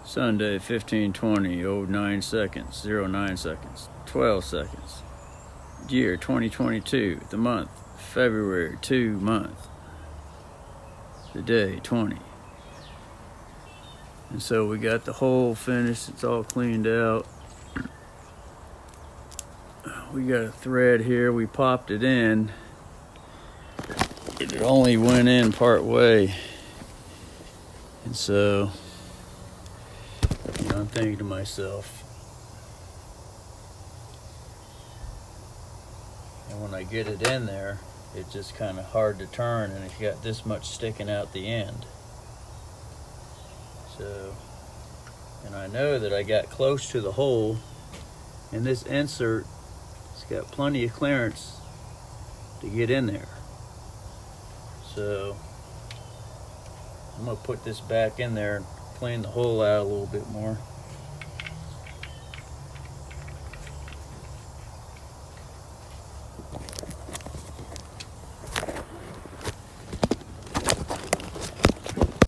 Sunday 15:20, 09 seconds, 09 seconds, 12 seconds. Year 2022, the month, February 2 month. The day 20. And so we got the hole finished, it's all cleaned out. We got a thread here, we popped it in. It only went in part way. And so, I'm thinking to myself, and when I get it in there, it's just kind of hard to turn, and it's got this much sticking out the end. So, and I know that I got close to the hole, and this insert, it's got plenty of clearance to get in there. So, I'm gonna put this back in there and clean the hole out a little bit more.